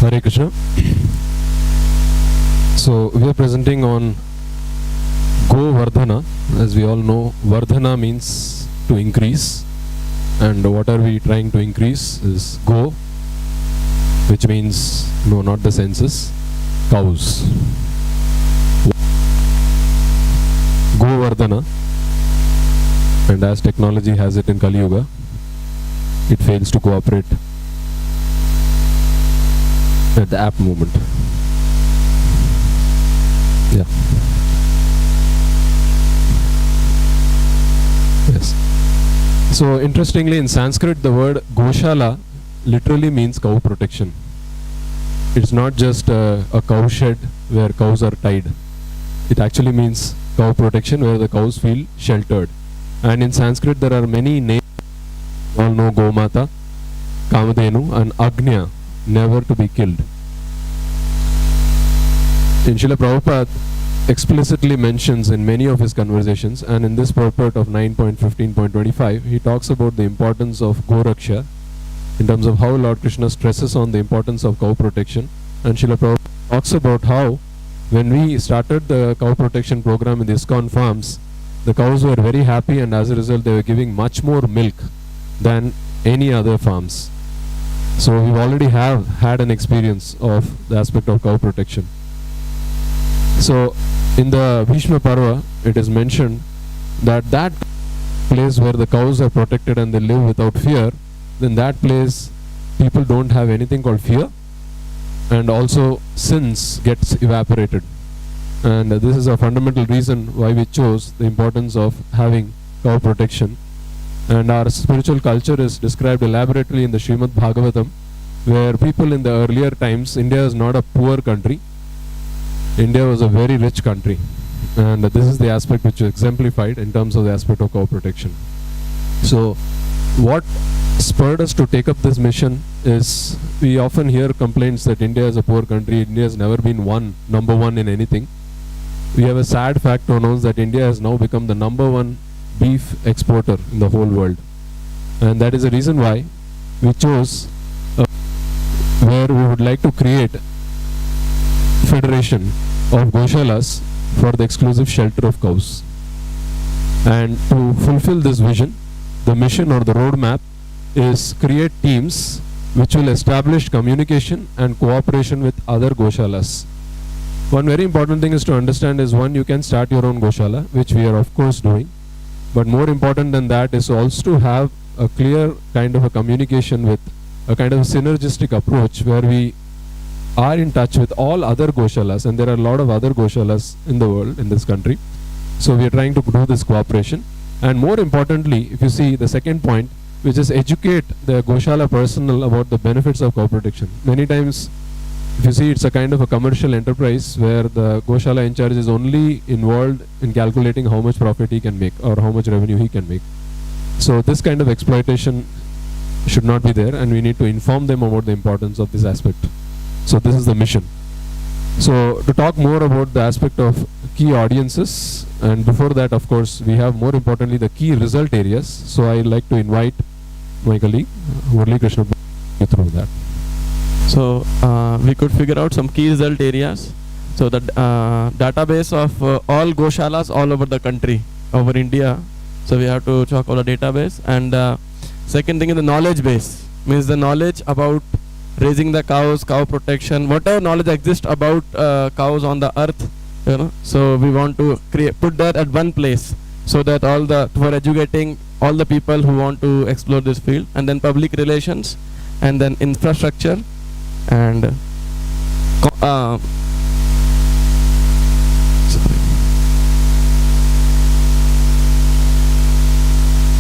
Hare Krishna. So we are presenting on Go Vardhana. As we all know, Vardhana means to increase, and what are we trying to increase is Go, which means no, not the senses, cows. Go Vardhana, and as technology has it in Kali Yuga, it fails to cooperate at the app movement. Yeah. Yes. So interestingly, in Sanskrit, the word Goshala literally means cow protection. It's not just a cow shed where cows are tied. It actually means cow protection where the cows feel sheltered. And in Sanskrit, there are many names. You all know Gomata, Kamadhenu, and Agnya, never to be killed. In Srila Prabhupada explicitly mentions in many of his conversations, and in this purport of 9.15.25, he talks about the importance of Goraksha in terms of how Lord Krishna stresses on the importance of cow protection. And Srila Prabhupada talks about how when we started the cow protection program in the ISKCON farms, the cows were very happy, and as a result they were giving much more milk than any other farms. So we already have had an experience of the aspect of cow protection. So in the Bhishma Parva, it is mentioned that place where the cows are protected and they live without fear, then that place people don't have anything called fear, and also sins gets evaporated. And this is a fundamental reason why we chose the importance of having cow protection. And our spiritual culture is described elaborately in the Srimad Bhagavatam, where people in the earlier times, India is not a poor country. India was a very rich country, and this is the aspect which is exemplified in terms of the aspect of cow protection. So what spurred us to take up this mission is, we often hear complaints that India is a poor country, India has never been number one in anything. We have a sad fact to announce that India has now become the number one beef exporter in the whole world, and that is the reason why we chose where we would like to create federation of Goshalas for the exclusive shelter of cows. And to fulfill this vision, the mission or the roadmap is create teams which will establish communication and cooperation with other Goshalas. One very important thing is to understand is, one, you can start your own Goshala, which we are of course doing, but more important than that is also to have a clear kind of a communication with a kind of a synergistic approach where we are in touch with all other Goshalas, and there are a lot of other Goshalas in the world, in this country. So we are trying to do this cooperation. And more importantly, if you see the second point, which is educate the Goshala personnel about the benefits of cow protection. Many times, if you see, it's a kind of a commercial enterprise where the Goshala in charge is only involved in calculating how much profit he can make or how much revenue he can make. So this kind of exploitation should not be there, and we need to inform them about the importance of this aspect. So this is the mission. So to talk more about the aspect of key audiences, and before that, of course, we have more importantly the key result areas. So I like to invite my colleague Murali Krishna to go through that. So we could figure out some key result areas. So the database of all Goshalas all over the country, over India. So we have to talk about the database. And second thing is the knowledge base, means the knowledge about raising the cows, cow protection, whatever knowledge exists about cows on the earth, you know. So we want to put that at one place, so that for educating all the people who want to explore this field. And then public relations, and then infrastructure, and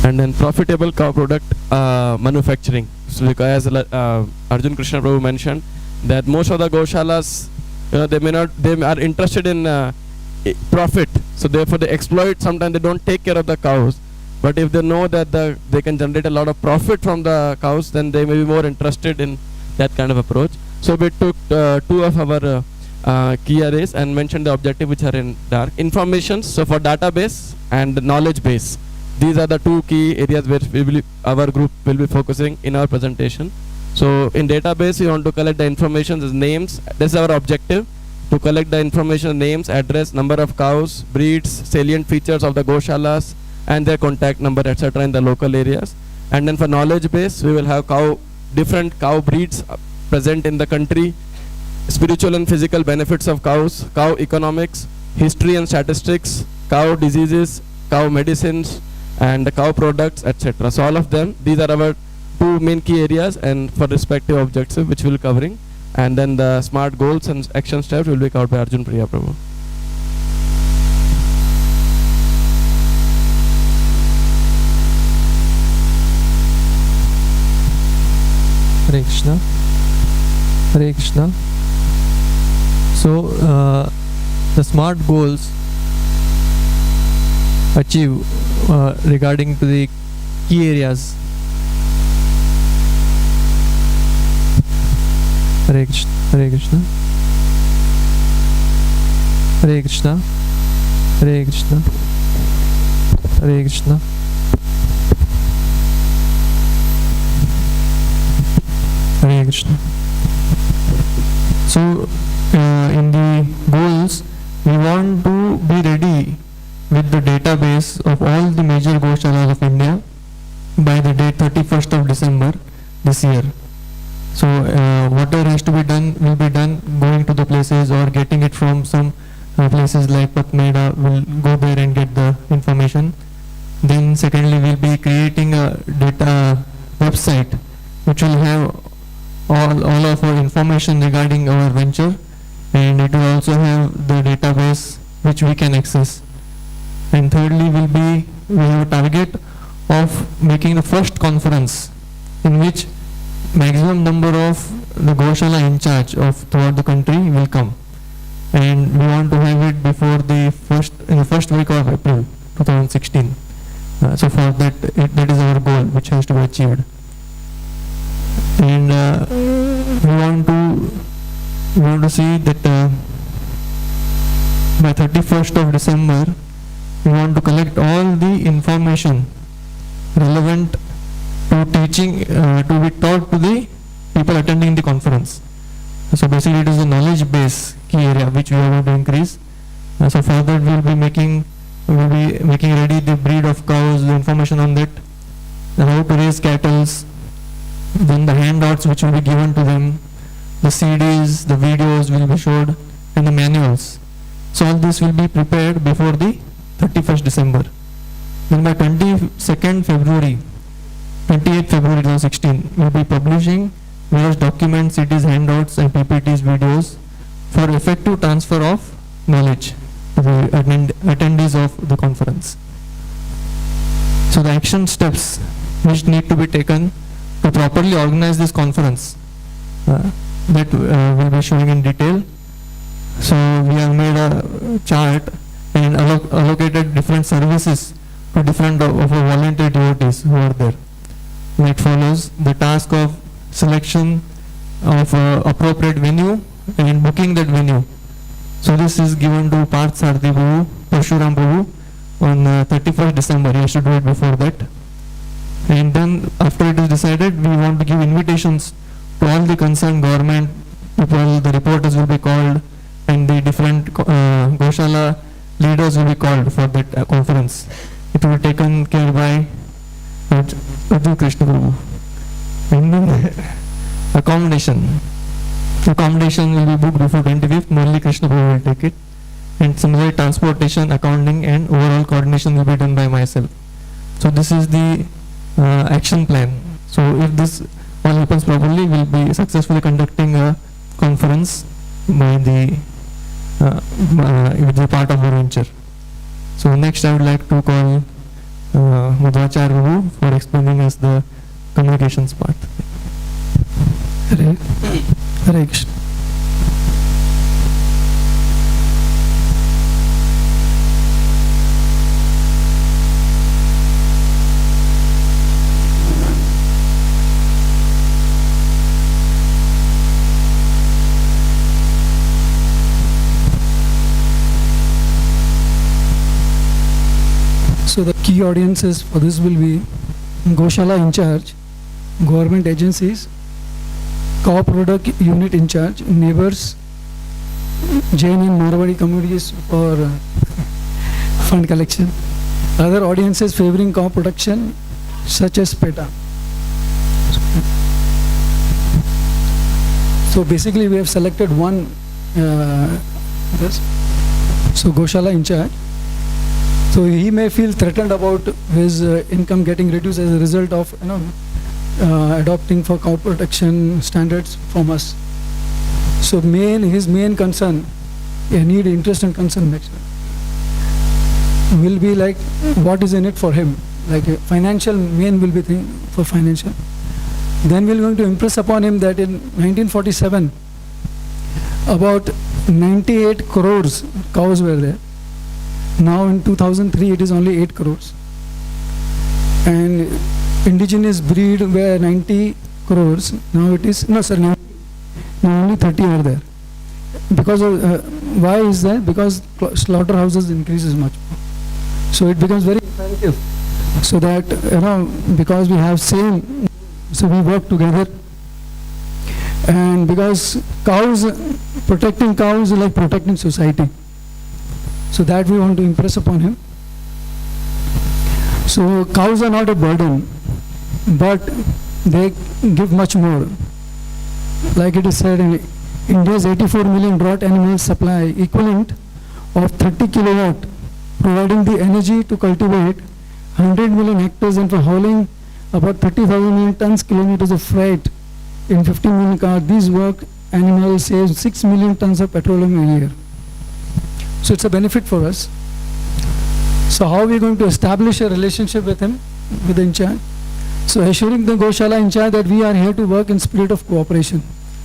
and then profitable cow product manufacturing. So because Arjun Krishna Prabhu mentioned that most of the Goshalas, they are interested in profit, so therefore they exploit. Sometimes they don't take care of the cows, but if they know that they can generate a lot of profit from the cows, then they may be more interested in that kind of approach. So we took two of our key arrays and mentioned the objective, which are in dark. Informations, so for database and knowledge base. These are the two key areas where our group will be focusing in our presentation. So in database, we want to collect the information, the names. This is our objective, to collect the information, names, address, number of cows, breeds, salient features of the Goshalas, and their contact number, etc. in the local areas. And then for knowledge base, we will have different cow breeds present in the country, spiritual and physical benefits of cows, cow economics, history and statistics, cow diseases, cow medicines, and the cow products, etc. So all of them, these are our two main key areas, and for respective objectives which we'll covering, and then the smart goals and action steps will be covered by Arjun Priya Prabhu. Hare Krishna. Hare Krishna. So the smart goals achieve regarding to the key areas. Hare Krishna. Hare Krishna. Hare Krishna. Hare Krishna. Hare Krishna. Hare Krishna. So in the goals, we want to be ready with the database of all the major Goshalas of India by the date 31st of December this year. So whatever has to be done will be done, going to the places or getting it from some places like Patmeda. Will go there and get the information. Then secondly, we'll be creating a data website which will have all of our information regarding our venture, and it will also have the database which we can access. And thirdly, we have a target of making the first conference in which maximum number of the Goshala in charge of throughout the country will come, and we want to have it before in the first week of April 2016. So for that, that is our goal which has to be achieved. And we want to see that by 31st of December we want to collect all the information relevant to teaching, to be taught to the people attending the conference. So basically it is the knowledge base key area which we are going to increase. So for that we will be making ready the breed of cows, the information on that, how to raise cattle, then the handouts which will be given to them, the CDs, the videos will be showed, and the manuals. So all this will be prepared before the 31st December. Then by 28th February 2016, we will be publishing various documents, CDs, handouts, and PPTs, videos for effective transfer of knowledge to the attendees of the conference. So the action steps which need to be taken to properly organize this conference, that will be showing in detail. So we have made a chart and allocated different services to different of our volunteer devotees who are there. Like follows: the task of selection of appropriate venue and booking that venue. So this is given to Parth Sarthi Prabhu, Parshuram Prabhu on 31st December. He has to do it before that. And then after it is decided, we want to give invitations to all the concerned government people. The reporters will be called, and the different Goshala leaders will be called for that conference. It will be taken care by Arjun Krishna Prabhu. And then accommodation will be booked before 25th. Murli Krishna Prabhu will take it. And similarly, transportation, accounting, and overall coordination will be done by myself. So this is the action plan. So if this all happens properly, we will be successfully conducting a conference by the with the part of our venture. So next I would like to call Madhvacharya Prabhu for explaining us the communications part. Hare Krishna. So the key audiences for this will be Goshala in charge, government agencies, cow product unit in charge, neighbors, Jain and Marwadi communities for fund collection, other audiences favoring cow production such as PETA. So basically we have selected one so Goshala in charge. So he may feel threatened about his income getting reduced as a result of adopting for cow protection standards from us. So his main concern, interest and concern next will be like what is in it for him, like financial main will be thing for financial. Then we're going to impress upon him that in 1947 about 98 crores cows were there. Now in 2003 it is only 8 crores. And indigenous breed were 90 crores. Now it is, now only 30 are there. Because of, why is that? Because slaughterhouses increases much more. So it becomes very imperative. So that, because we have same, so we work together. And because protecting cows is like protecting society. So that we want to impress upon him. So cows are not a burden, but they give much more. Like it is said, in India's 84 million draught animal supply equivalent of 30 kilowatt, providing the energy to cultivate 100 million hectares and for hauling about 30,000 million tons kilometers of freight in 15 million cars. These work animals save 6 million tons of petroleum a year. So it's a benefit for us. So how are we going to establish a relationship with him, with the in charge? So assuring the Goshala in charge that we are here to work in spirit of cooperation.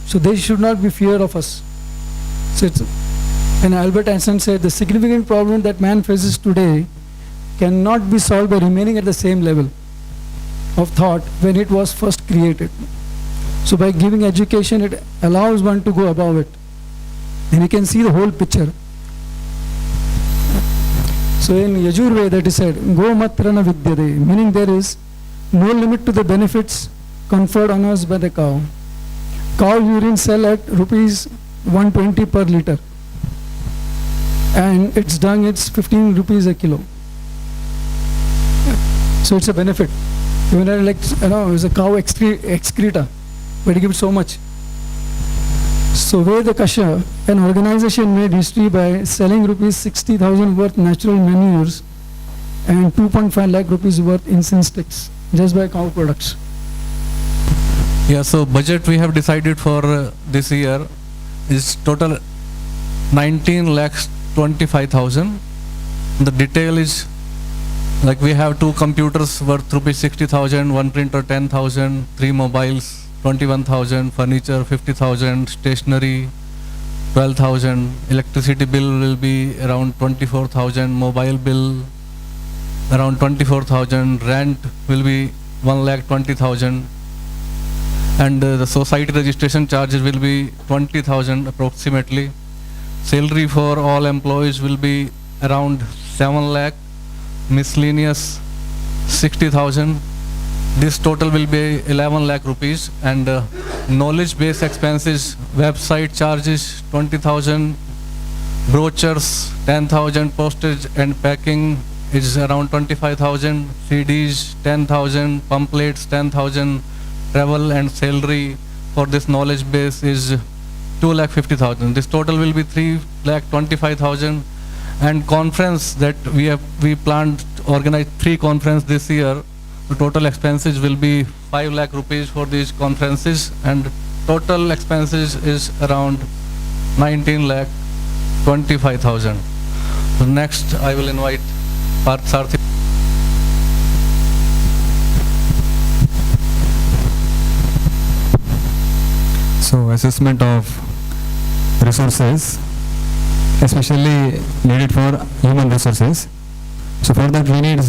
So there should not be fear of us. So it's, and Albert Einstein said the significant problem that man faces today cannot be solved by remaining at the same level of thought when it was first created. So by giving education, it allows one to go above it. And you can see the whole picture. So in Yajurveda it is said, Go matrana vidyade, meaning there is no limit to the benefits conferred on us by the cow. Cow urine sell at rupees 120 per liter. And its dung, it's 15 rupees a kilo. So it's a benefit. Even like, it's a cow excreta, but it gives so much. So Veda Kasha, an organization made history by selling rupees 60,000 worth natural manures and 2.5 lakh rupees worth incense sticks just by cow products. Yeah, so budget we have decided for this year is total 19,25,000. The detail is like we have 2 computers worth rupees 60,000, 1 printer 10,000, 3 mobiles 21,000, furniture 50,000, stationery 12,000, electricity bill will be around 24,000, mobile bill around 24,000, rent will be 1,20,000, and the society registration charges will be 20,000 approximately. Salary for all employees will be around 7 lakh, miscellaneous 60,000. This total will be 11 lakh rupees, and knowledge based expenses, website charges 20,000, brochures 10,000, postage and packing is around 25,000, CDs 10,000, pamphlets 10,000, travel and salary for this knowledge base is 2,50,000. This total will be 3,25,000. And conference that we planned to organize 3 conferences this year. The total expenses will be 5 lakh rupees for these conferences, and total expenses is around 19,25,000. So next I will invite Parth Sarthi. So assessment of resources, especially needed for human resources. So for that we need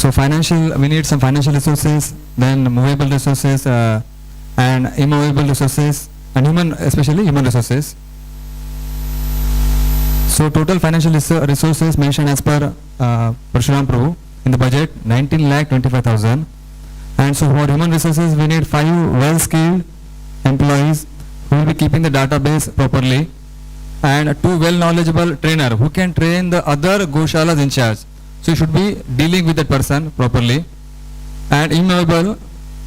So we need some financial resources, then movable resources and immovable resources, and especially human resources. So total financial resources mentioned as per Parshuram Prabhu in the budget 19,25,000. And so for human resources, we need 5 well-skilled employees who will be keeping the database properly, and 2 well-knowledgeable trainer who can train the other Goshalas in charge. So you should be dealing with that person properly. And immovable,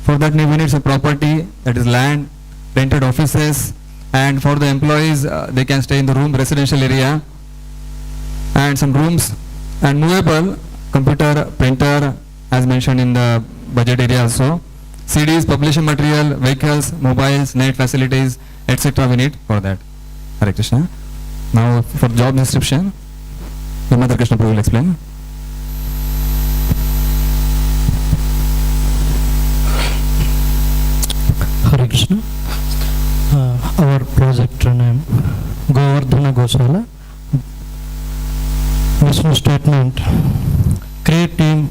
for that we need some property, that is land, rented offices, and for the employees, they can stay in the room, residential area, and some rooms. And movable, computer, printer, as mentioned in the budget area also, CDs, publishing material, vehicles, mobiles, net facilities, etc. we need for that. Hare Krishna. Now for job description, Yamata Krishna Prabhu will explain. Hare Krishna. Our project name Govardhana Gosala. Mission statement: create team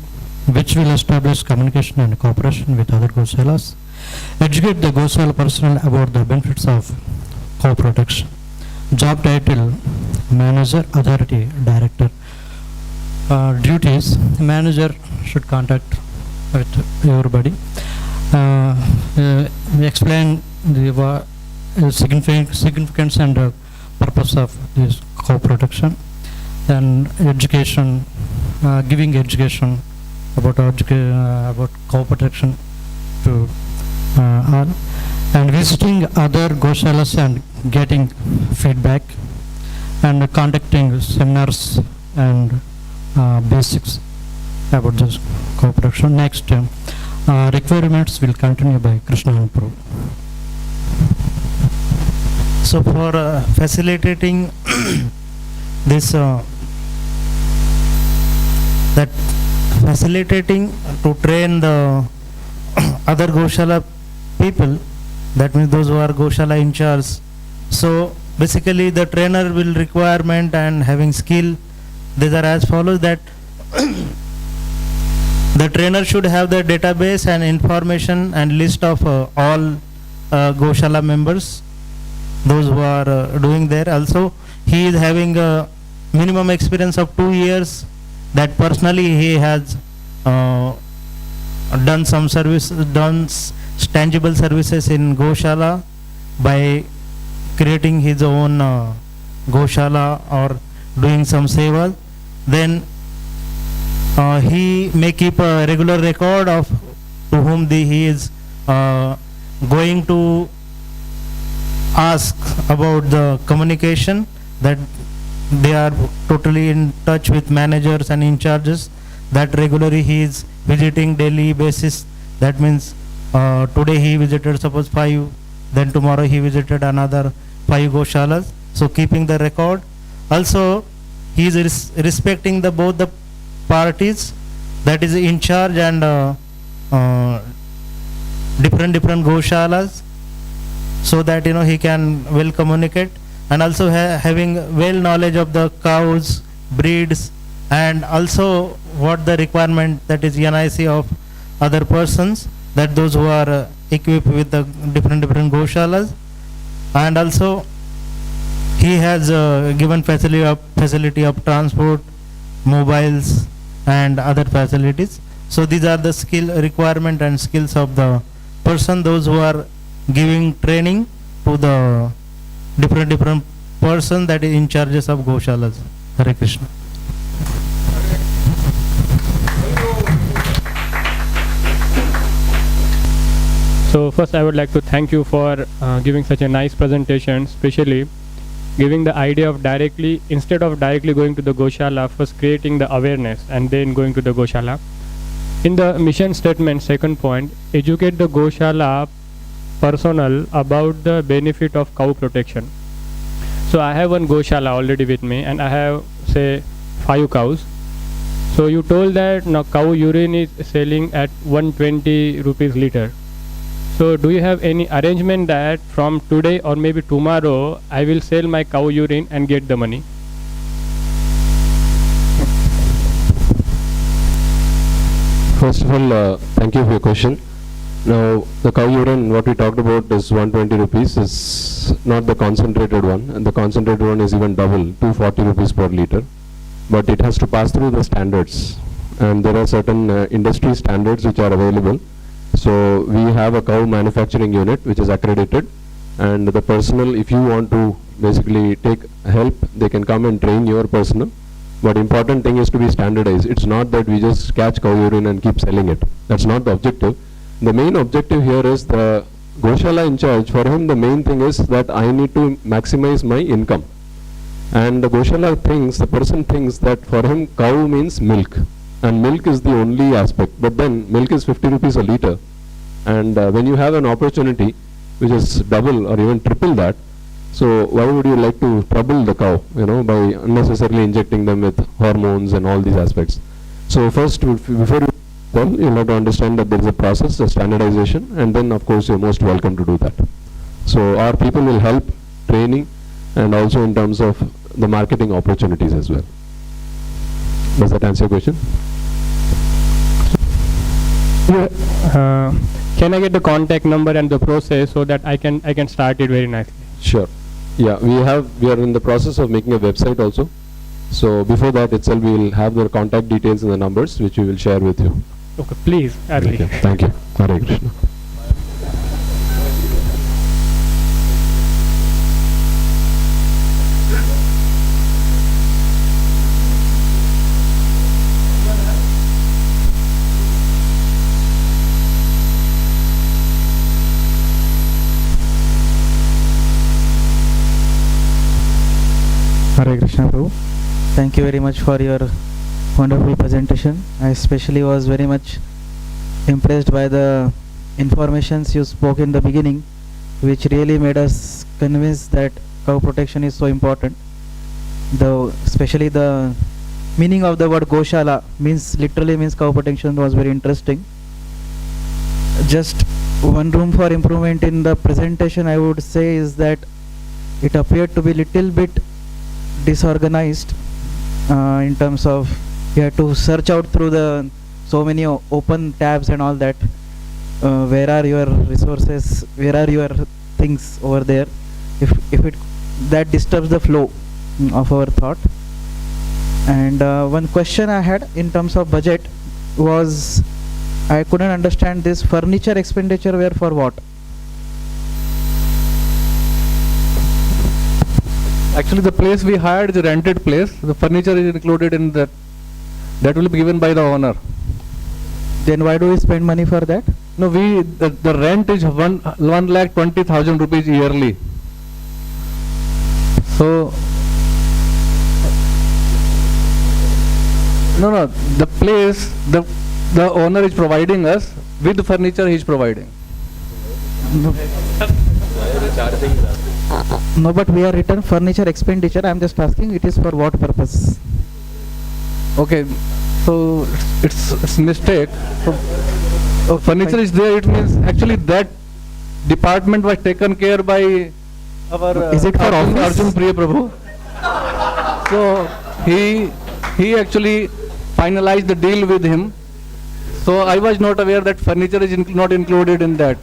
which will establish communication and cooperation with other Gosalas, educate the Gosala personnel about the benefits of cow protection. Job title: manager, authority, director. Duties: manager should contact with everybody. We explain the significance and purpose of this cow protection. Then education, giving education about cow protection to all, and visiting other Goshalas and getting feedback, and conducting seminars and basics about this cow protection. Next, requirements will continue by Krishna and Prabhu. So for facilitating this facilitating to train the other Goshala people, that means those who are Goshala in charge. So basically the trainer will requirement and having skill, these are as follows: that the trainer should have the database and information and list of all Goshala members, those who are doing there. Also he is having a minimum experience of 2 years, that personally he has done some service, done tangible services in Goshala by creating his own Goshala or doing some seva. Then he may keep a regular record of to whom he is going to ask about the communication, that they are totally in touch with managers and in charges, that regularly he is visiting daily basis. That means today he visited suppose 5, then tomorrow he visited another 5 Goshalas. So keeping the record. Also he is respecting the both the parties, that is in charge and different Goshalas, so that he can well communicate, and also having well knowledge of the cows, breeds, and also what the requirement, that is NIC of other persons, that those who are equipped with the different Goshalas. And also he has given facility of transport, mobiles and other facilities. So these are the skill requirement and skills of the person, those who are giving training to the different person that is in charges of Goshalas. Hare Krishna. So first I would like to thank you for giving such a nice presentation, especially giving the idea of instead of directly going to the Goshala, first creating the awareness and then going to the Goshala. In the mission statement, second point, educate the Goshala personnel about the benefit of cow protection. So I have one Goshala already with me and I have say 5 cows. So you told that now cow urine is selling at 120 rupees liter. So do you have any arrangement that from today or maybe tomorrow I will sell my cow urine and get the money? First of all, thank you for your question. Now, the cow urine, what we talked about is 120 rupees, is not the concentrated one, and the concentrated one is even double, 240 rupees per liter. But it has to pass through the standards, and there are certain industry standards which are available. So we have a cow manufacturing unit which is accredited, and the personnel, if you want to basically take help, they can come and train your personnel. But important thing is to be standardized. It's not that we just catch cow urine and keep selling it. That's not the objective. The main objective here is the Goshala in charge. For him, the main thing is that I need to maximize my income. And the Goshala thinks, the person thinks that for him cow means milk, and milk is the only aspect. But then milk is 50 rupees a liter, and when you have an opportunity which is double or even triple that, so why would you like to trouble the cow, by unnecessarily injecting them with hormones and all these aspects? So first, before you tell, you'll have to understand that there is a process, a standardization, and then of course you're most welcome to do that. So our people will help training and also in terms of the marketing opportunities as well. Does that answer your question? Can I get the contact number and the process so that I can start it very nicely? Sure. Yeah, we are in the process of making a website also. So before that itself, we will have the contact details and the numbers which we will share with you. Okay, please, early. Okay. Thank you. Hare Krishna. Hare Krishna Prabhu. Thank you very much for your wonderful presentation. I especially was very much impressed by the informations you spoke in the beginning, which really made us convinced that cow protection is so important. Especially the meaning of the word Goshala literally means cow protection was very interesting. Just one room for improvement in the presentation I would say is that it appeared to be little bit disorganized in terms of you have to search out through the so many open tabs and all that. Where are your resources, where are your things over there? If that disturbs the flow of our thought. And one question I had in terms of budget was I couldn't understand this furniture expenditure were for what? Actually, the place we hired is a rented place. The furniture is included in that. That will be given by the owner. Then why do we spend money for that? No, the rent is 1,20,000 rupees yearly. So, no, the place, the owner is providing us with the furniture he is providing. No, but we are written furniture expenditure. I am just asking it is for what purpose? Okay, so it's mistake. So, furniture is there. It means actually that department was taken care by our is it for office? Arjun Priya Prabhu. So he actually finalized the deal with him. So I was not aware that furniture is not included in that.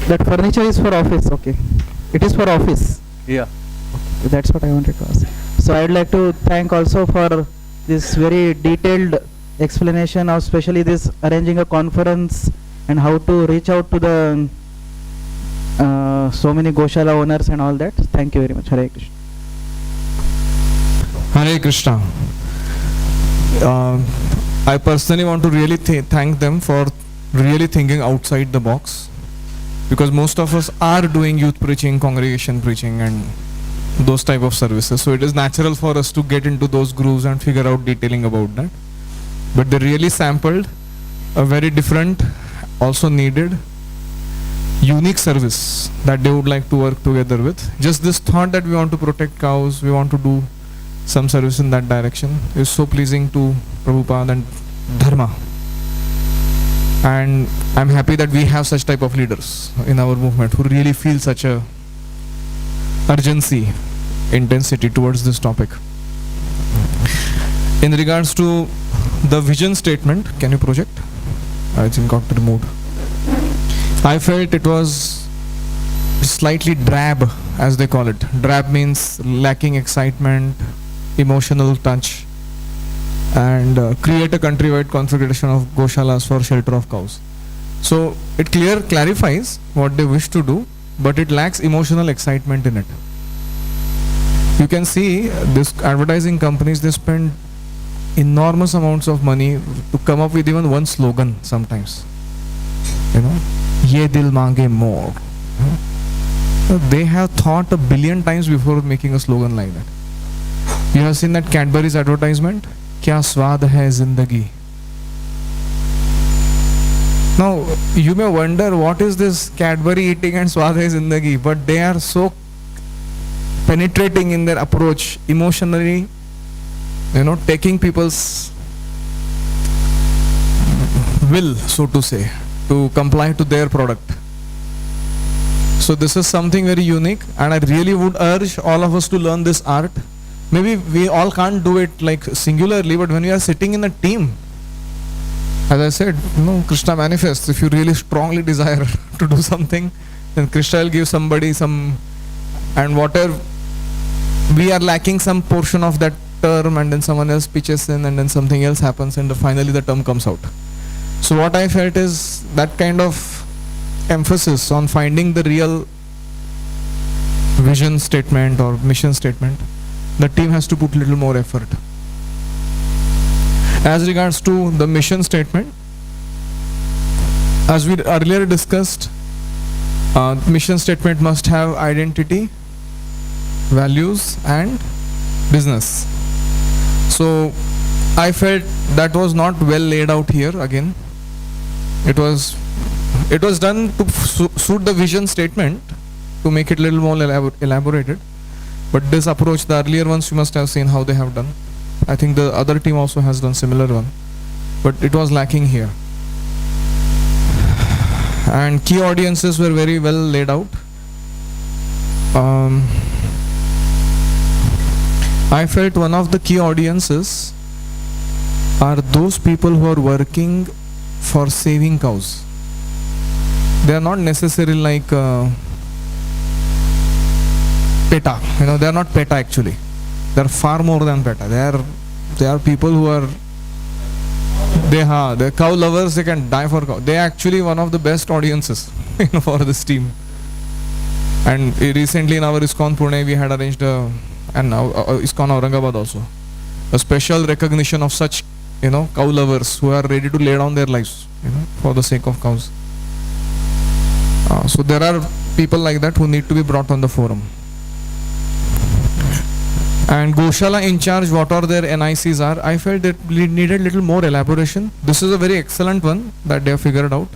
That furniture is for office. Okay, it is for office. Yeah. That's what I wanted to ask. So I would like to thank also for this very detailed explanation of especially this arranging a conference and how to reach out to the so many Goshala owners and all that. Thank you very much. Hare Krishna. Hare Krishna. I personally want to really thank them for really thinking outside the box, because most of us are doing youth preaching, congregation preaching and those type of services. So it is natural for us to get into those grooves and figure out detailing about that. But they really sampled a very different, also needed, unique service that they would like to work together with. Just this thought that we want to protect cows, we want to do some service in that direction is so pleasing to Prabhupada and Dharma. And I'm happy that we have such type of leaders in our movement who really feel such a urgency, intensity towards this topic. In regards to the vision statement, can you project? I think got removed. I felt it was slightly drab, as they call it. Drab means lacking excitement, emotional touch. and create a countrywide configuration of Goshalas for shelter of cows. So it clarifies what they wish to do, but it lacks emotional excitement in it. You can see this advertising companies, they spend enormous amounts of money to come up with even one slogan sometimes. Ye dil mange more. They have thought 1 billion times before making a slogan like that. You have seen that Cadbury's advertisement? Kya swad hai zindagi. Now, you may wonder what is this Cadbury eating and swad hai zindagi, but they are so penetrating in their approach, emotionally, taking people's will, so to say, to comply to their product. So this is something very unique, and I really would urge all of us to learn this art. Maybe we all can't do it like singularly, but when we are sitting in a team, as I said, Krishna manifests. If you really strongly desire to do something, then Krishna will give somebody some, and whatever we are lacking some portion of that term, and then someone else pitches in, and then something else happens, and finally the term comes out. So what I felt is that kind of emphasis on finding the real vision statement or mission statement, the team has to put little more effort. As regards to the mission statement, as we earlier discussed, mission statement must have identity, values and business. So I felt that was not well laid out here again. It was done to suit the vision statement, to make it a little more elaborated. But this approach, the earlier ones you must have seen how they have done. I think the other team also has done similar one. But it was lacking here. And key audiences were very well laid out. I felt one of the key audiences are those people who are working for saving cows. They are not necessarily like PETA. They are not PETA actually. They are far more than PETA. They are people who are they're cow lovers. They can die for cow. They are actually one of the best audiences for this team. And recently in our ISKCON Pune we had arranged and now ISKCON Aurangabad also a special recognition of such cow lovers who are ready to lay down their lives for the sake of cows. So there are people like that who need to be brought on the forum. And Goshala in charge, what are their NICs are, I felt that needed little more elaboration. This is a very excellent one that they have figured out.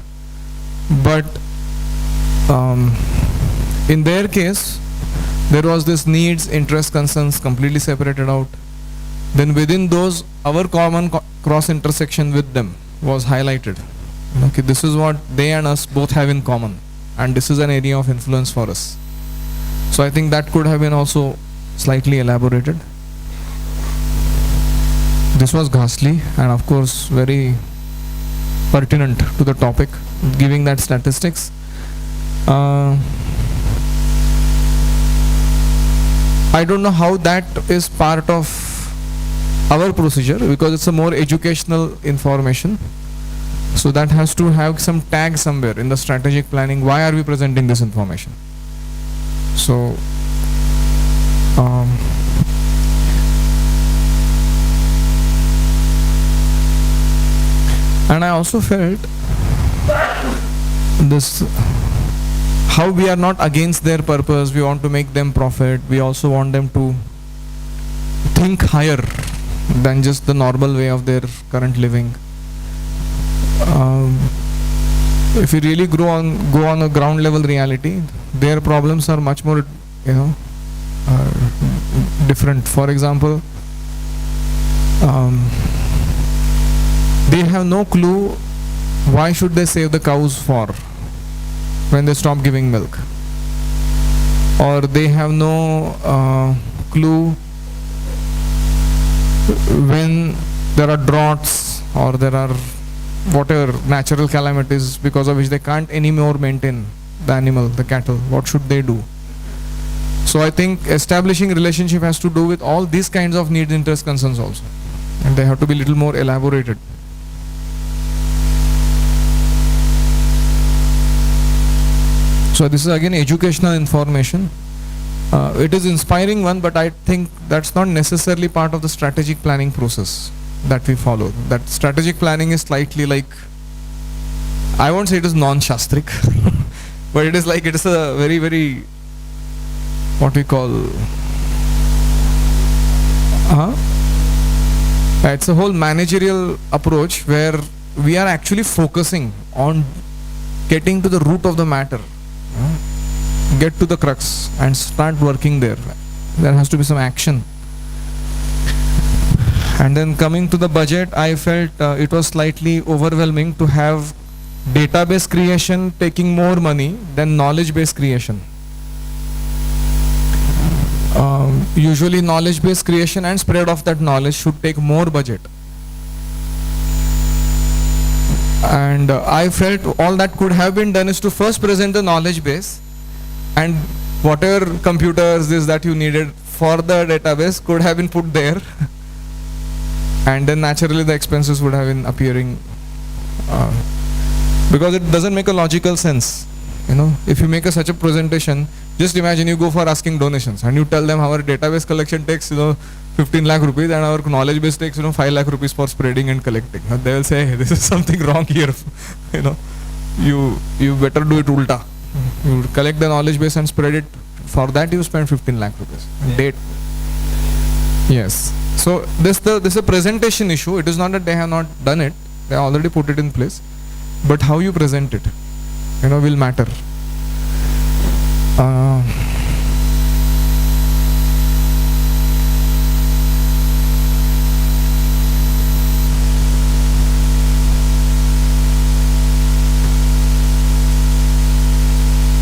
But in their case, there was this needs, interest, concerns completely separated out. Then within those, our common cross intersection with them was highlighted. Okay, this is what they and us both have in common, and this is an area of influence for us. So I think that could have been also slightly elaborated. This was ghastly and of course very pertinent to the topic, giving that statistics. I don't know how that is part of our procedure, because it's a more educational information. So that has to have some tag somewhere in the strategic planning. Why are we presenting this information? So and I also felt this, how we are not against their purpose. We want to make them profit. We also want them to think higher than just the normal way of their current living. If we really go on a ground level reality, their problems are much more different. For example, they have no clue why should they save the cows for when they stop giving milk, or they have no clue when there are droughts or there are whatever natural calamities because of which they can't anymore maintain the animal, the cattle. What should they do? So I think establishing relationship has to do with all these kinds of needs, interest, concerns also. and they have to be little more elaborated. So this is again educational information. It is inspiring one, but I think that's not necessarily part of the strategic planning process that we follow. That strategic planning is slightly like, I won't say it is non-shastrik, but it is like, it is a very, very, what we call, it's a whole managerial approach where we are actually focusing on getting to the root of the matter. Get to the crux and start working there. There has to be some action. And then coming to the budget, I felt it was slightly overwhelming to have database creation taking more money than knowledge base creation. Usually knowledge base creation and spread of that knowledge should take more budget. And I felt all that could have been done is to first present the knowledge base, and whatever computers is that you needed for the database could have been put there. And then naturally the expenses would have been appearing, because it doesn't make a logical sense. You know, if you make such a presentation, just imagine you go for asking donations and you tell them our database collection takes 15 lakh rupees and our knowledge base takes 5 lakh rupees for spreading and collecting. Now they will say, hey, this is something wrong here. You better do it ulta. You collect the knowledge base and spread it. For that you spend 15 lakh rupees. Date. Yes. So this is a presentation issue. It is not that they have not done it. They already put it in place. But how you present it, will matter.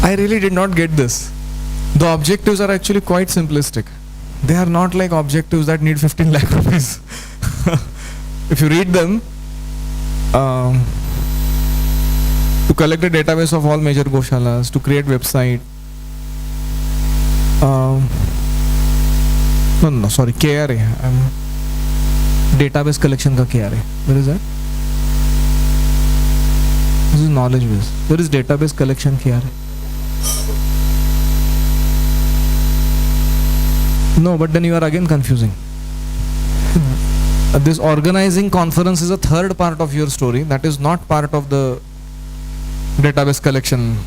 I really did not get this. The objectives are actually quite simplistic. They are not like objectives that need 15 lakh rupees. If you read them, to collect a database of all major Goshalas, to create website, KRA. Database collection ka KRA. Where is that? This is knowledge base. Where is database collection KRA? No, but then you are again confusing. This organizing conference is a third part of your story. That is not part of the database collection.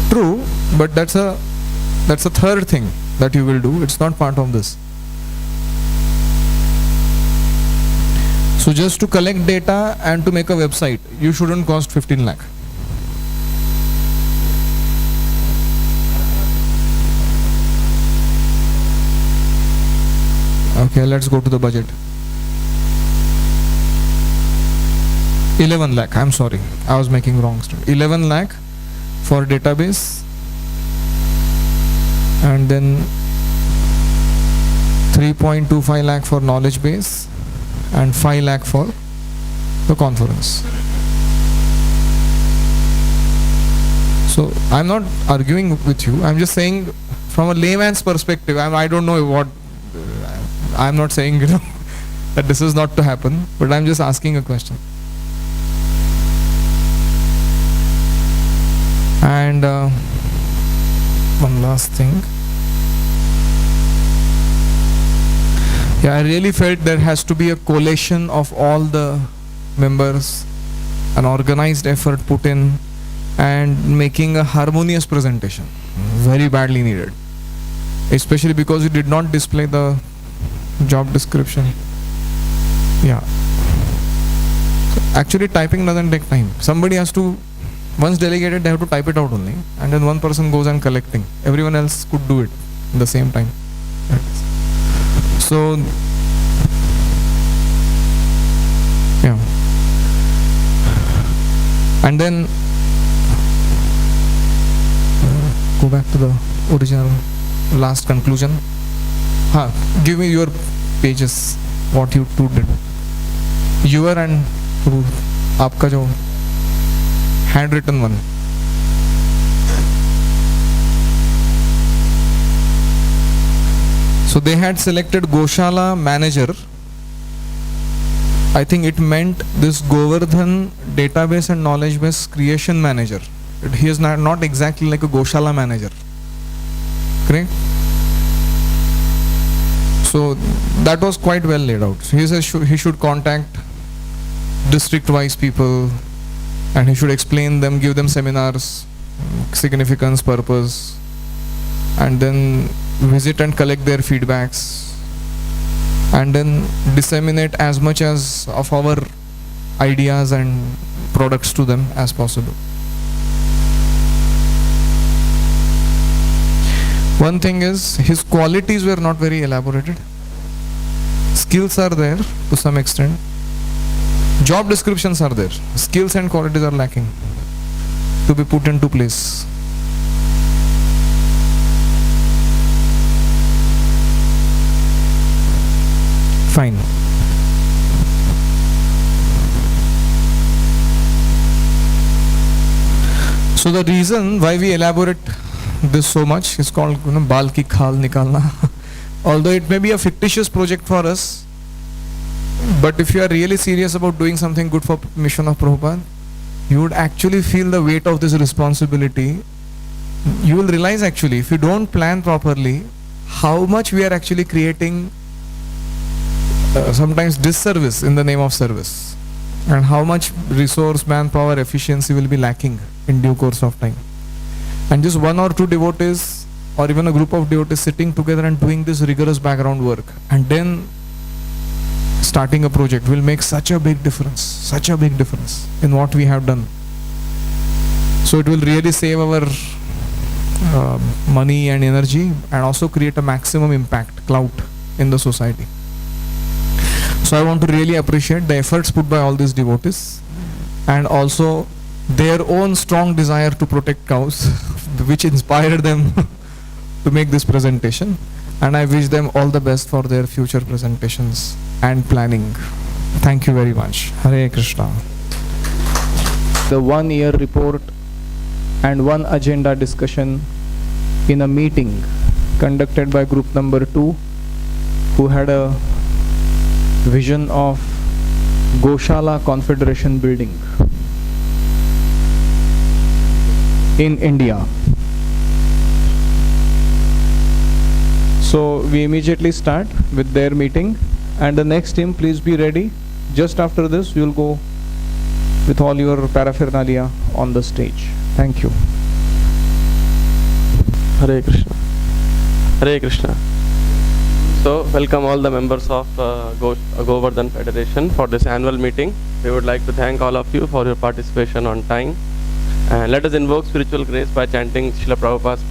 True, but that's a third thing that you will do. It's not part of this. So just to collect data and to make a website, you shouldn't cost 15 lakh. Okay, let's go to the budget. 11 lakh, I'm sorry, I was making wrong stuff. 11 lakh for database, and then 3.25 lakh for knowledge base, and 5 lakh for the conference. So I'm not arguing with you, I'm just saying from a layman's perspective, I don't know what, I'm not saying that this is not to happen, but I'm just asking a question. And one last thing. Yeah, I really felt there has to be a collation of all the members, an organized effort put in, and making a harmonious presentation. Very badly needed. Especially because you did not display the job description. Yeah. So actually typing doesn't take time. Somebody has to, once delegated, they have to type it out only, and then one person goes and collecting. Everyone else could do it at the same time. So yeah, and then go back to the original last conclusion. Give me your pages, what you two did. Your and आपका जो handwritten one. So they had selected Goshala manager. I think it meant this Govardhan database and knowledge base creation manager. He is not exactly like a Goshala manager. Correct? So that was quite well laid out. So he says he should contact district wise people and he should explain them, give them seminars, significance, purpose, and then visit and collect their feedbacks, and then disseminate as much as of our ideas and products to them as possible. One thing is, his qualities were not very elaborated. Skills are there to some extent. Job descriptions are there. Skills and qualities are lacking to be put into place. Fine. So the reason why we elaborate this so much is called Bal ki khal nikalna. Although it may be a fictitious project for us, but if you are really serious about doing something good for mission of Prabhupada, you would actually feel the weight of this responsibility. You will realize actually, if you don't plan properly, how much we are actually creating sometimes disservice in the name of service, and how much resource, manpower, efficiency will be lacking in due course of time. And just one or two devotees or even a group of devotees sitting together and doing this rigorous background work and then starting a project will make such a big difference in what we have done. So it will really save our money and energy and also create a maximum impact, clout in the society. So I want to really appreciate the efforts put by all these devotees and also their own strong desire to protect cows which inspired them to make this presentation, and I wish them all the best for their future presentations and planning. Thank you very much. Hare Krishna. The 1 year report and one agenda discussion in a meeting conducted by group number 2 who had a vision of Goshala Confederation building in India. So we immediately start with their meeting, and the next team, please be ready. Just after this, we will go with all your paraphernalia on the stage. Thank you. Hare Krishna. Hare Krishna. So, welcome all the members of Govardhan Federation for this annual meeting. We would like to thank all of you for your participation on time. And let us invoke spiritual grace by chanting Srila Prabhupada's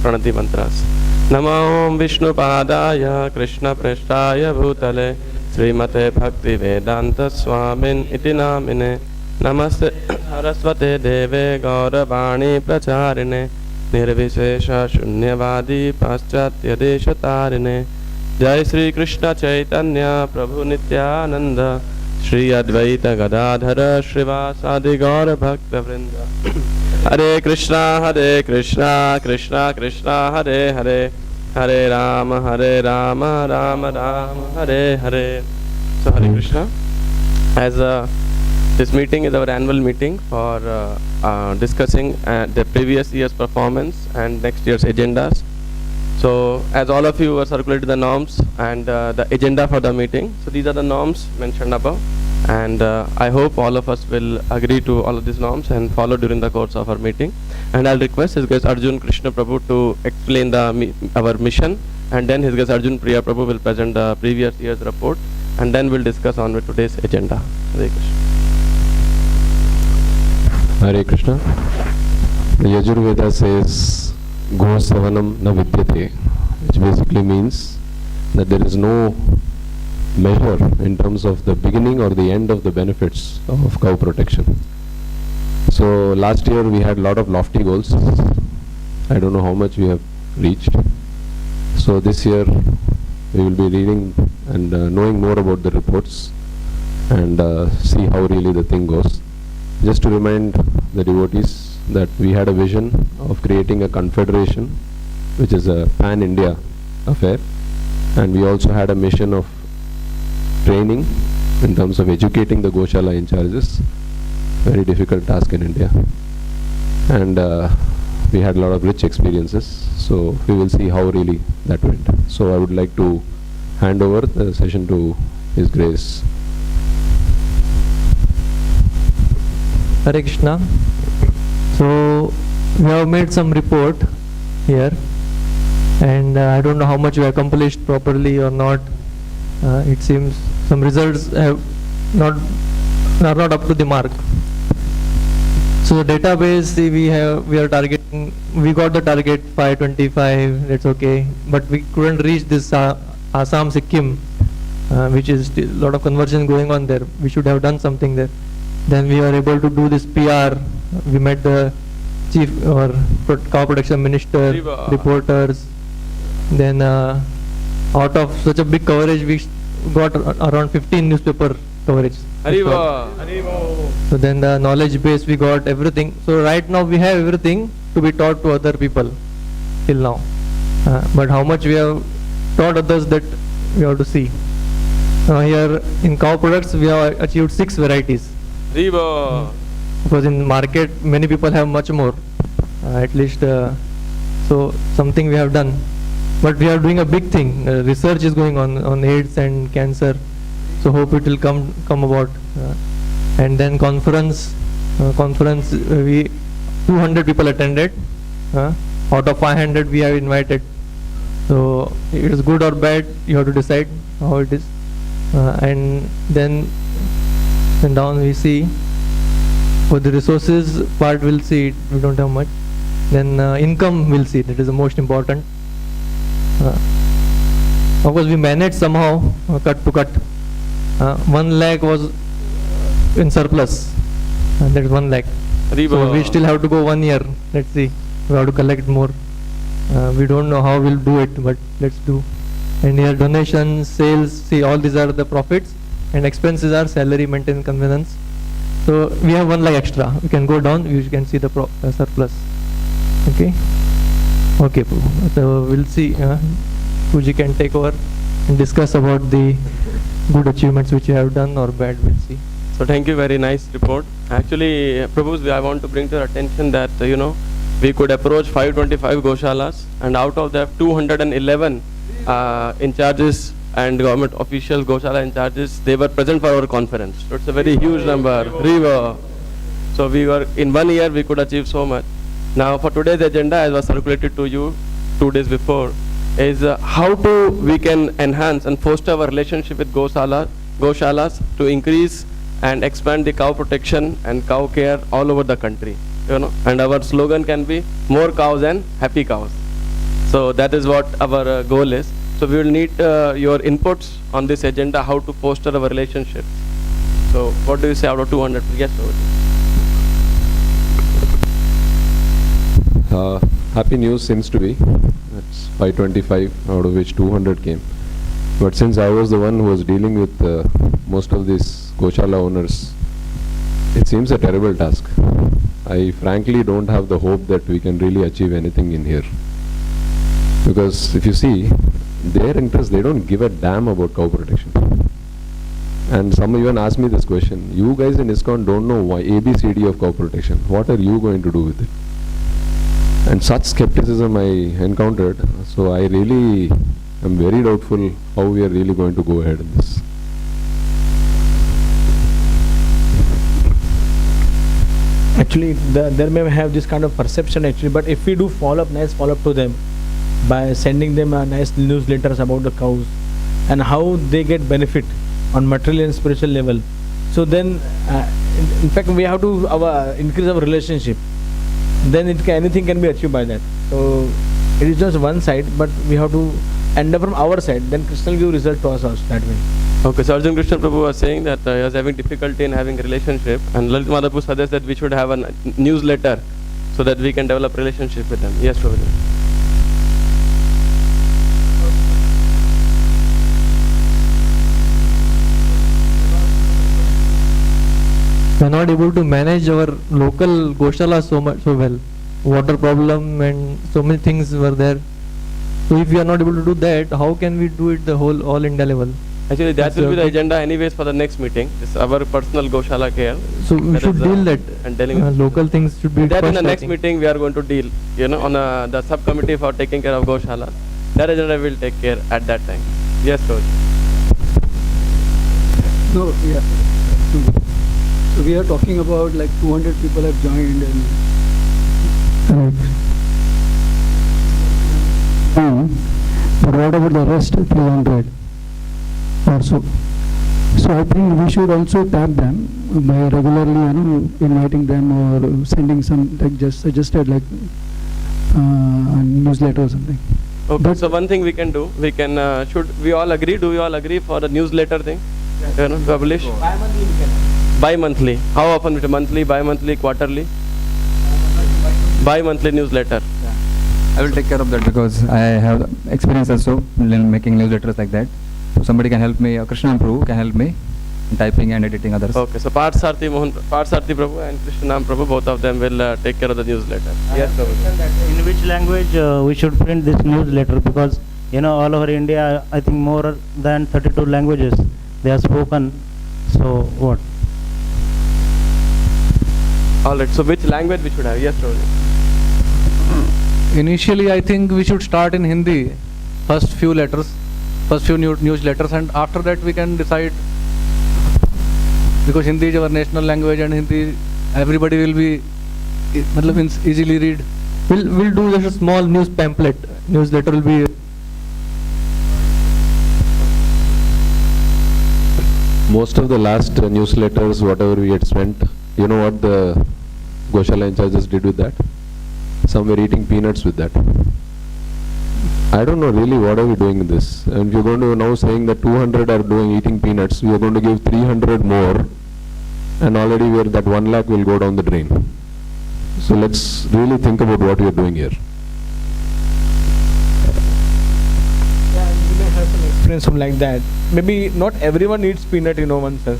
Pranati Mantras. Namo Vishnu Padaya Krishna Prasthaya Bhutale Srimate Bhakti Vedanta Swamin Iti Namine Namaste Saraswate Deve Gauravani Pracharine Nirvishesha Shunyavadi Paschatya Deshatarine Jai Sri Krishna Chaitanya Prabhu Nityananda Shri Advaita Gadadhara Srivasadi Gaura Bhakta Vrinda Hare Krishna Krishna Krishna Hare Hare Hare Rama Rama Rama Hare Hare. So Hare Krishna. As this meeting is our annual meeting for discussing the previous year's performance and next year's agendas. So as all of you were circulated the norms and the agenda for the meeting. So these are the norms mentioned above, and I hope all of us will agree to all of these norms and follow during the course of our meeting. And I'll request His Grace Arjun Krishna Prabhu to explain our mission, and then His Grace Arjun Priya Prabhu will present the previous year's report, and then we'll discuss on with today's agenda. Hare Krishna. Hare Krishna. The Yajurveda says Go Savanam na vidyate, which basically means that there is no measure in terms of the beginning or the end of the benefits of cow protection. So last year we had a lot of lofty goals. I don't know how much we have reached. So this year we will be reading and knowing more about the reports and see how really the thing goes. Just to remind the devotees that we had a vision of creating a confederation which is a pan-India affair, And we also had a mission of training in terms of educating the Goshala in charges. Very difficult task in India. And we had a lot of rich experiences. So we will see how really that went. So I would like to hand over the session to His Grace. Hare Krishna. So we have made some report here, and I don't know how much we accomplished properly or not. It seems some results are not up to the mark. So the database, see, we are targeting. We got the target 525. That's okay, but we couldn't reach this Assam Sikkim, which is still a lot of conversion going on there. We should have done something there. Then we were able to do this PR. We met the chief or cow protection minister, reporters. Then out of such a big coverage, we got around 15 newspaper coverage. So then the knowledge base, we got everything. So right now we have everything to be taught to other people till now. But how much we have taught others, that we have to see. Here in cow products, we have achieved 6 varieties. Because in market, many people have much more. At least, so something we have done. But we are doing a big thing. Research is going on AIDS and cancer. So hope it will come about. And then conference, we 200 people attended. Out of 500 we have invited. So it is good or bad, you have to decide how it is. And then down we see for the resources part, we'll see we don't have much. Then income we'll see, that is the most important. Of course we managed somehow, cut to cut. 1 lakh was in surplus, that is 1 lakh. So we still have to go 1 year. Let's see, we have to collect more. We don't know how we'll do it, but let's do. And here donations, sales, see, all these are the profits, and expenses are salary, maintenance, convenience. So we have 1 lakh extra. We can go down, you can see the surplus. Okay, Prabhu. So we'll see. Puji can take over and discuss about the good achievements which you have done or bad. We'll see. So thank you, very nice report. Actually, Prabhu, I want to bring to your attention that we could approach 525 Goshalas, and out of that 211 in charges and government officials, Goshala in charges, they were present for our conference. So it's a very huge number. So we were in 1 year we could achieve so much. Now for today's agenda, as was circulated to you 2 days before, is how we can enhance and foster our relationship with Goshalas to increase and expand the cow protection and cow care all over the country. And our slogan can be more cows and happy cows. So that is what our goal is. So we will need your inputs on this agenda, how to foster our relationships. So what do you say out of 200? Yes, Happy news seems to be that's 525, out of which 200 came. But since I was the one who was dealing with most of these Goshala owners, it seems a terrible task. I frankly don't have the hope that we can really achieve anything in here. Because if you see, their interest, they don't give a damn about cow protection. And some even asked me this question, you guys in ISKCON don't know why ABCD of cow protection. What are you going to do with it? And such skepticism I encountered, so I really am very doubtful how we are really going to go ahead in this. Actually, there may have this kind of perception actually, but if we do nice follow-up to them by sending them a nice newsletters about the cows and how they get benefit on material and spiritual level, so then in fact we have to increase our relationship. Then anything can be achieved by that. So it is just one side, but we have to end up from our side. Then Krishna will give result to us also that way. Okay, so Arjun Krishna Prabhu was saying that he was having difficulty in having a relationship, and Lalit Madhavu suggests that we should have a newsletter so that we can develop relationship with them. Yes, Prabhu. We are not able to manage our local Goshala so well. Water problem and so many things were there. So if we are not able to do that, how can we do it the whole all India level? Actually, that That's will be the the- agenda anyways for the next meeting. It's our personal Goshala care. So we That should is, deal that. and dealing with Local things should be that in first, the I next think. meeting we are going to deal, on the subcommittee for taking care of Goshala. That agenda will take care at that time. Yes, Roj. No, yeah. So we are talking about like 200 people have joined and. But what about the rest 300 or so? So I think we should also tap them by regularly, inviting them or sending some, like just suggested, like newsletter or something. Okay. But- So one thing we can do, we can should we all agree? Do we all agree for the newsletter thing? Publish bi-monthly. How often? Monthly, bi-monthly, quarterly? Bi-monthly newsletter. I will take care of that because I have experience also in making newsletters like that. So somebody can help me, Krishna and Prabhu can help me in typing and editing others. Okay, so Parthsarthi Prabhu and Krishnam Prabhu, both of them will take care of the newsletter. Yes, Prabhu. In which language we should print this newsletter? Because all over India, I think more than 32 languages they are spoken. So what? All right. So which language we should have? Yes, Prabhu. Initially, I think we should start in Hindi, first few newsletters, and after that we can decide, because Hindi is our national language and Hindi everybody will be easily read. We'll do just a small news pamphlet. Newsletter will be. Most of the last newsletters, whatever we had spent, you know what the Goshala in charges did with that? Some were eating peanuts with that. I don't know really what are we doing with this. And we're going to now saying that 200 are eating peanuts, we are going to give 300 more, and already we are that 1 lakh will go down the drain. So let's really think about what we are doing here. Yeah, you may have some experience something like that. Maybe not everyone needs peanut, one says.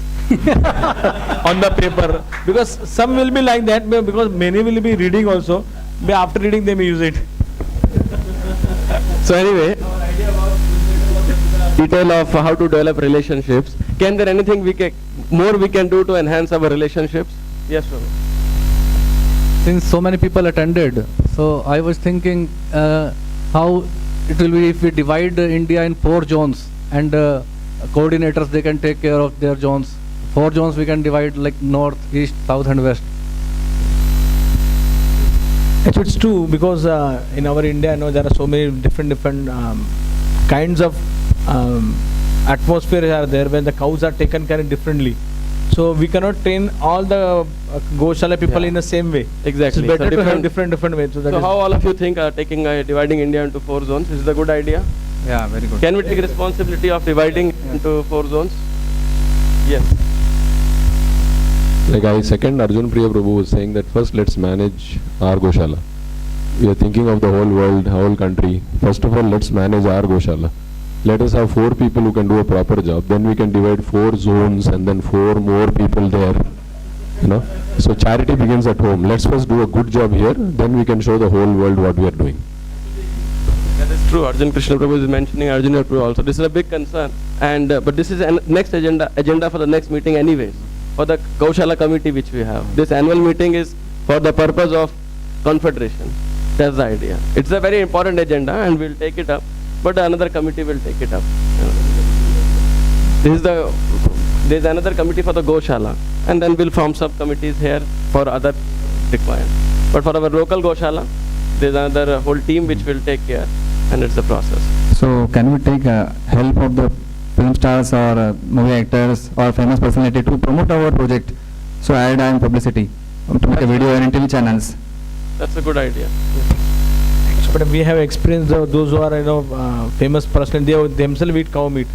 On the paper. Because some will be like that, because many will be reading also. But after reading they may use it. So anyway, detail of how to develop relationships. Can there anything we can do to enhance our relationships? Yes, Prabhu. Since so many people attended, so I was thinking how it will be if we divide India in 4 zones, and coordinators, they can take care of their zones. 4 zones we can divide like north, east, south and west. Actually, it's true, because in our India, there are so many different kinds of atmosphere are there where the cows are taken care of differently. So we cannot train all the Goshala people in the same way. Exactly. It's better So to have different ways. So, that So is how all of you think dividing India into 4 zones? Is it a good idea? Yeah, very good. Can we take responsibility of dividing into 4 zones? Yes. Like I second Arjun Priya Prabhu was saying that first let's manage our Goshala. We are thinking of the whole world, whole country. First of all, let's manage our Goshala. Let us have 4 people who can do a proper job. Then we can divide 4 zones and then 4 more people there. So charity begins at home. Let's first do a good job here. Then we can show the whole world what we are doing. That is true. Arjun Krishna Prabhu is mentioning Arjuna Prabhu also. This is a big concern. And but this is next agenda for the next meeting anyways. For the Goshala committee which we have. This annual meeting is for the purpose of confederation. That's the idea. It's a very important agenda and we'll take it up. But another committee will take it up. There's another committee for the Goshala, and then we'll form subcommittees here for other requirements. But for our local Goshala, there's another whole team which will take care, and it's a process. So can we take help of the film stars or movie actors or famous personality to promote our project? So ad and publicity to make a video and TV channels. That's a good idea. but we have experienced those who are famous personality, they themselves eat cow meat.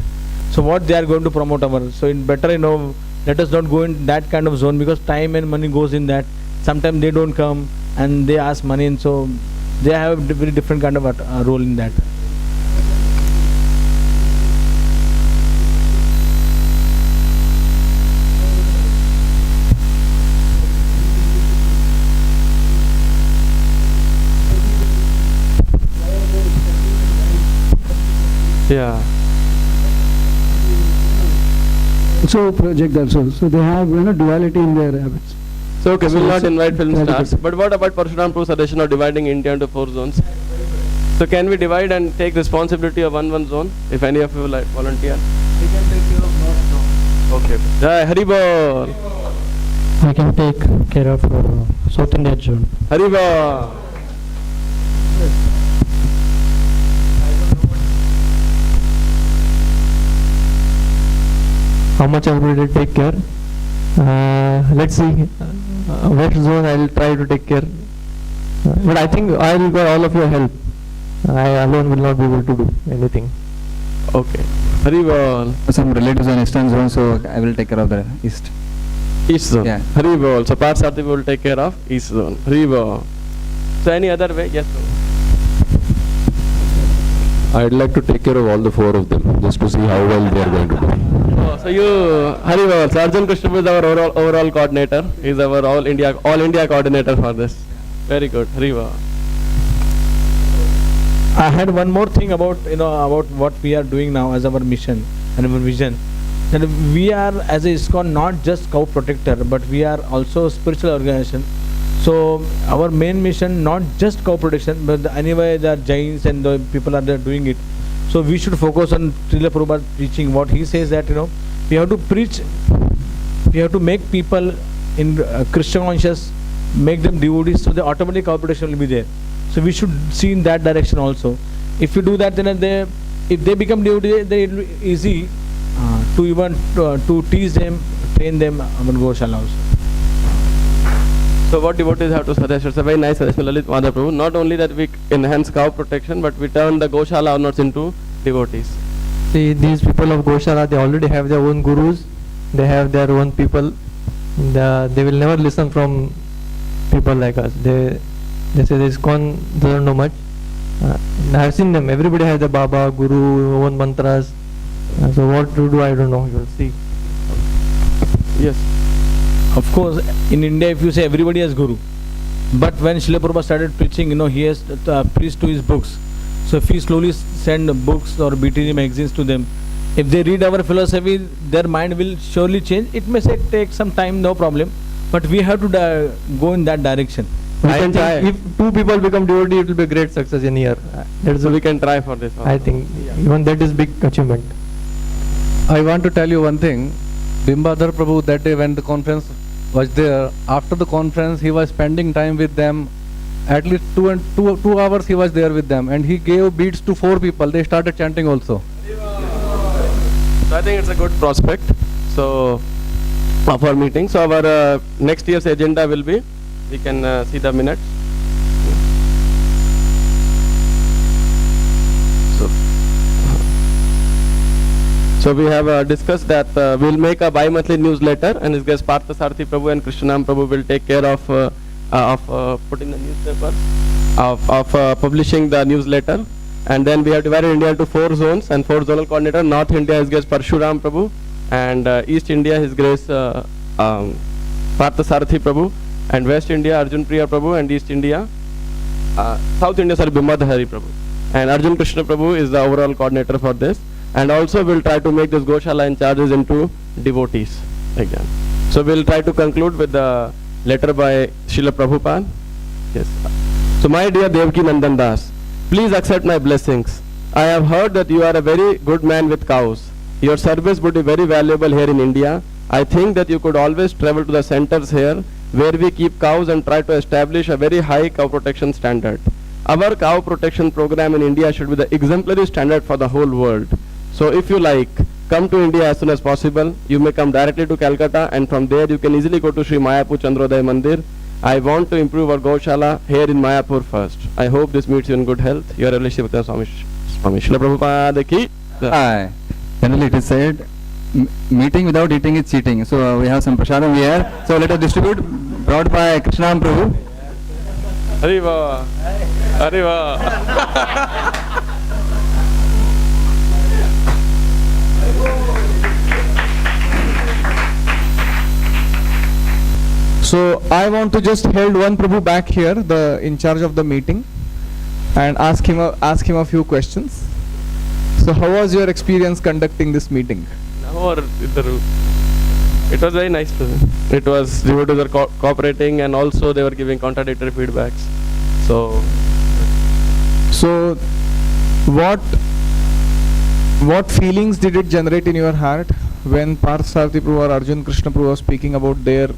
So what they are going to promote our? So in better let us not go in that kind of zone, because time and money goes in that. Sometimes they don't come and they ask money, and so they have a very different kind of role in that. Yeah. So project also. So they have duality in their habits. So okay, we'll not invite film tragic. stars. But what about Parshuram Prabhu's suggestion of dividing India into 4 zones? So can we divide and take responsibility of one zone? If any of you will like volunteer. We can take care of North Zone. Okay. Jai Hari Bol. I can take care of South India zone. Hari Bol. How much I will take care? Let's see. What zone I will try to take care. But I think I will get all of your help. I alone will not be able to do anything. Okay. Hari Bol. Some relatives on eastern zone, so I will take care of the east. East zone. Yeah. Hari Bol. So Parsarthi will take care of East zone. Hari Bol. So any other way? Yes, sir. I'd like to take care of all the 4 of them, just to see how well they are going to do. Oh, so you, Hari Bol. So Arjun Krishna is our overall coordinator. He's our all India coordinator for this. Very good. Hari Bol. I had one more thing about about what we are doing now as our mission and our vision. That we are as a ISKCON not just cow protector, but we are also a spiritual organization. So our main mission not just cow protection, but anyway the Jains and the people are there doing it. So we should focus on Srila Prabhupada preaching. What he says that we have to preach, we have to make people in Krishna conscious, make them devotees, so the automatic cow protection will be there. So we should see in that direction also. If we do that, then if they become devotees, then it will be easy to even to teach them, train them on Goshala also. So what devotees have to suggest? It's a very nice suggestion, Lalit Madhav Prabhu. Not only that we enhance cow protection, but we turn the Goshala owners into devotees. See, these people of Goshala, they already have their own gurus. They have their own people. They will never listen from people like us. They say this ISKCON doesn't know much. I have seen them. Everybody has a Baba, Guru, own mantras. So what to do, I don't know. You will see. Yes. Of course, in India, if you say everybody has Guru, but when Srila Prabhupada started preaching, he has preached to his books. So if he slowly send books or BTG magazines to them, if they read our philosophy, their mind will surely change. It may take some time, no problem, but we have to go in that direction. I think if 2 people become devotee, it will be a great success in a year. So we can try for this also. I think even that is big achievement. I want to tell you one thing. Bimbadhar Prabhu, that day when the conference was there, after the conference he was spending time with them. At least 2 hours he was there with them, and he gave beads to 4 people. They started chanting also. So I think it's a good prospect. So of our meeting. So our next year's agenda will be, we can see the minutes. So we have discussed that we'll make a bi-monthly newsletter, and his guest Parthasarathi Prabhu and Krishnanam Prabhu will take care of putting the newspaper, of publishing the newsletter. And then we have divided India into 4 zones and 4 zonal coordinator. North India his guest Parshuram Prabhu, and East India his grace Parthasarathi Prabhu, and West India Arjun Priya Prabhu, and East India South India Bimbadhari Prabhu, and Arjun Krishna Prabhu is the overall coordinator for this. And also we'll try to make this Goshala in charges into devotees again. So we'll try to conclude with the letter by Srila Prabhupada. Yes. So my dear Devaki Nandan Das, please accept my blessings. I have heard that you are a very good man with cows. Your service would be very valuable here in India. I think that you could always travel to the centers here where we keep cows and try to establish a very high cow protection standard. Our cow protection program in India should be the exemplary standard for the whole world. So if you like, come to India as soon as possible. You may come directly to Calcutta, and from there you can easily go to Sri Mayapur Chandrodaya Mandir. I want to improve our Goshala here in Mayapur first. I hope this meets you in good health. Your relationship with Swami Srila Prabhupada ki. Aye. Generally it is said, meeting without eating is cheating. So we have some prasadam here. So let us distribute, brought by Krishnanam Prabhu. Hariva. Hariva. So I want to just hold one Prabhu back here, the in charge of the meeting, and ask him a few questions. So how was your experience conducting this meeting? Or it was very nice to them. It was devotees were cooperating, and also they were giving contradictory feedbacks. So what feelings did it generate in your heart when Parth Sarthi Prabhu or Arjun Krishna Prabhu was speaking about their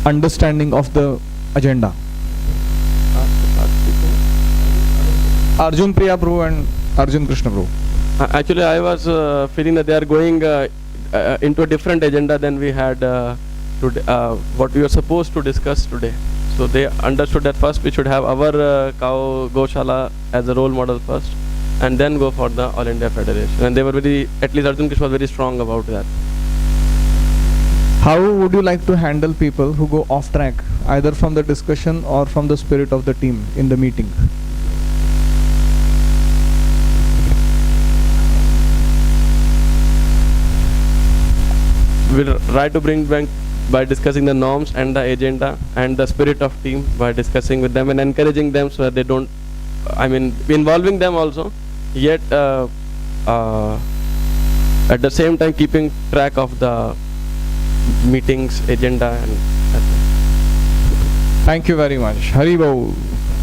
understanding of the agenda? Arjun Priya Prabhu and Arjun Krishna Prabhu. Actually, I was feeling that they are going into a different agenda than we had what we were supposed to discuss today. So they understood that first we should have our cow Goshala as a role model first, and then go for the All India Federation. And they were very, at least Arjun Krishna was very strong about that. How would you like to handle people who go off track, either from the discussion or from the spirit of the team in the meeting? We'll try to bring back by discussing the norms and the agenda and the spirit of team, by discussing with them and encouraging them so that they don't, involving them also, yet at the same time keeping track of the meetings agenda. And thank you very much. Hari Bol.